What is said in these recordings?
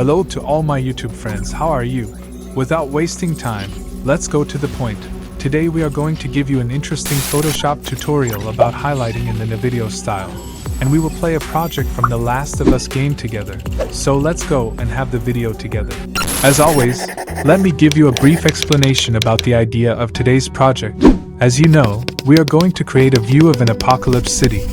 Hello to all my YouTube friends, how are you? Without wasting time, let's go to the point. Today we are going to give you an interesting Photoshop tutorial about highlighting in the Navideo style. And we will play a project from The Last of Us game together. So let's go and have the video together. As always, let me give you a brief explanation about the idea of today's project. As you know, we are going to create a view of an apocalypse city,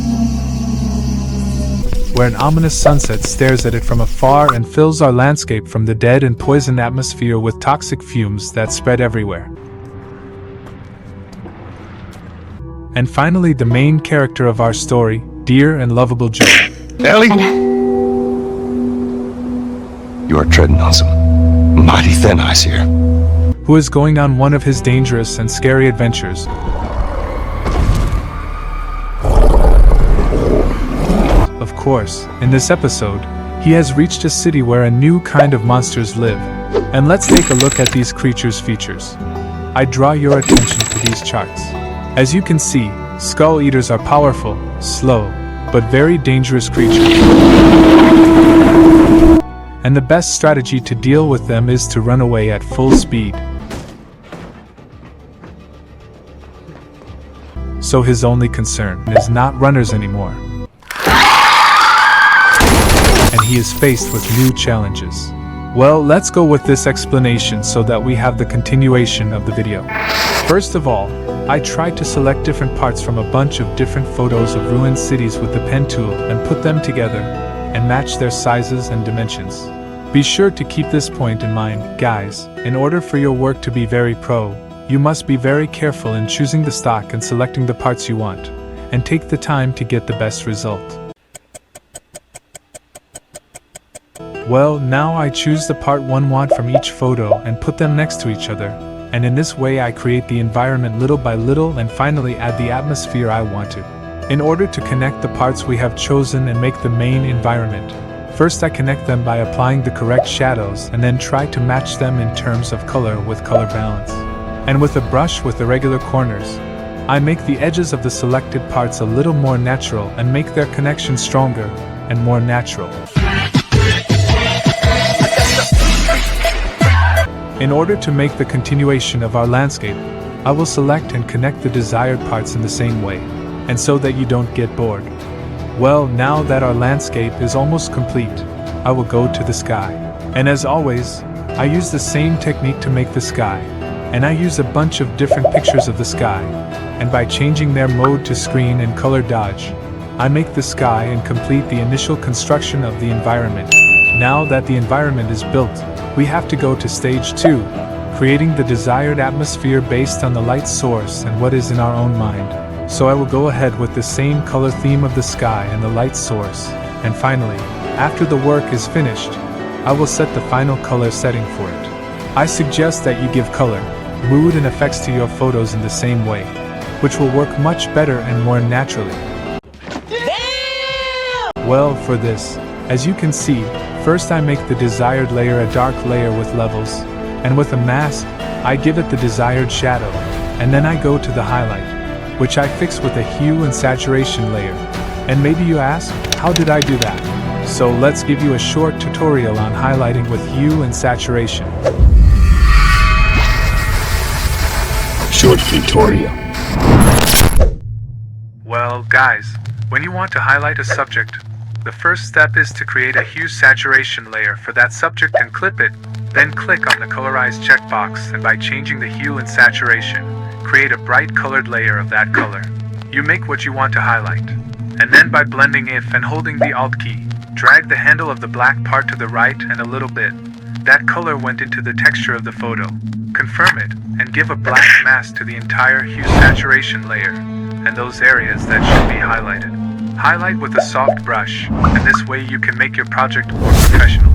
where an ominous sunset stares at it from afar and fills our landscape from the dead and poisoned atmosphere with toxic fumes that spread everywhere. And finally, the main character of our story, dear and lovable Joe. Ellie! You are treading on some mighty thin ice here. Who is going on one of his dangerous and scary adventures. Of course, in this episode, he has reached a city where a new kind of monsters live. And let's take a look at these creatures' features. I draw your attention to these charts. As you can see, skull eaters are powerful, slow, but very dangerous creatures. And the best strategy to deal with them is to run away at full speed. So his only concern is not runners anymore. And he is faced with new challenges. Well, let's go with this explanation so that we have the continuation of the video. First of all, I tried to select different parts from a bunch of different photos of ruined cities with the pen tool and put them together and match their sizes and dimensions. Be sure to keep this point in mind, guys. In order for your work to be very pro, you must be very careful in choosing the stock and selecting the parts you want, and take the time to get the best result. Well, now I choose the part one want from each photo and put them next to each other, and in this way I create the environment little by little and finally add the atmosphere I want to. In order to connect the parts we have chosen and make the main environment, first I connect them by applying the correct shadows and then try to match them in terms of color with color balance. And with a brush with irregular corners, I make the edges of the selected parts a little more natural and make their connection stronger and more natural. In order to make the continuation of our landscape, I will select and connect the desired parts in the same way, and so that you don't get bored. Well, now that our landscape is almost complete, I will go to the sky. And as always, I use the same technique to make the sky, and I use a bunch of different pictures of the sky, and by changing their mode to screen and color dodge, I make the sky and complete the initial construction of the environment. Now that the environment is built, we have to go to stage 2, creating the desired atmosphere based on the light source and what is in our own mind. So I will go ahead with the same color theme of the sky and the light source, and finally, after the work is finished, I will set the final color setting for it. I suggest that you give color, mood and effects to your photos in the same way, which will work much better and more naturally. Well, for this, as you can see, first I make the desired layer a dark layer with levels, and with a mask, I give it the desired shadow, and then I go to the highlight, which I fix with a hue and saturation layer. And maybe you ask, how did I do that? So let's give you a short tutorial on highlighting with hue and saturation. Short tutorial. Well, guys, when you want to highlight a subject, the first step is to create a hue saturation layer for that subject and clip it, then click on the colorize checkbox, and by changing the hue and saturation, create a bright colored layer of that color. You make what you want to highlight, and then by blending it and holding the Alt key, drag the handle of the black part to the right and a little bit. That color went into the texture of the photo. Confirm it, and give a black mask to the entire hue saturation layer, and those areas that should be highlighted. Highlight with a soft brush, and this way you can make your project more professional.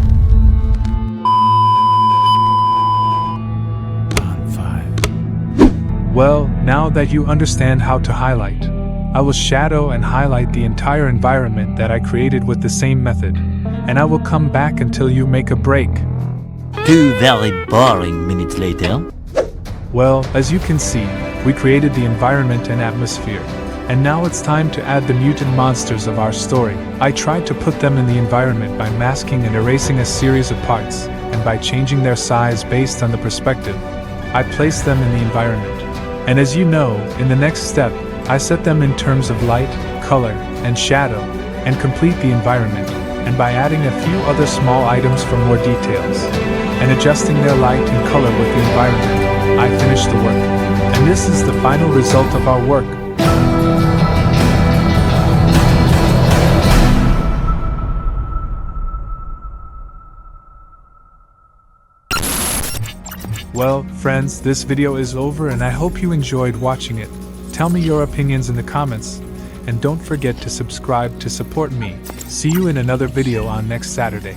Well, now that you understand how to highlight, I will shadow and highlight the entire environment that I created with the same method, and I will come back until you make a break. 2 very boring minutes later. Well, as you can see, we created the environment and atmosphere, And now it's time to add the mutant monsters of our story. I tried to put them in the environment by masking and erasing a series of parts, and by changing their size based on the perspective, I placed them in the environment. And as you know, in the next step, I set them in terms of light, color, and shadow, and complete the environment, and by adding a few other small items for more details, and adjusting their light and color with the environment, I finished the work. And this is the final result of our work. Well, friends, this video is over and I hope you enjoyed watching it. Tell me your opinions in the comments, and don't forget to subscribe to support me. See you in another video on next Saturday.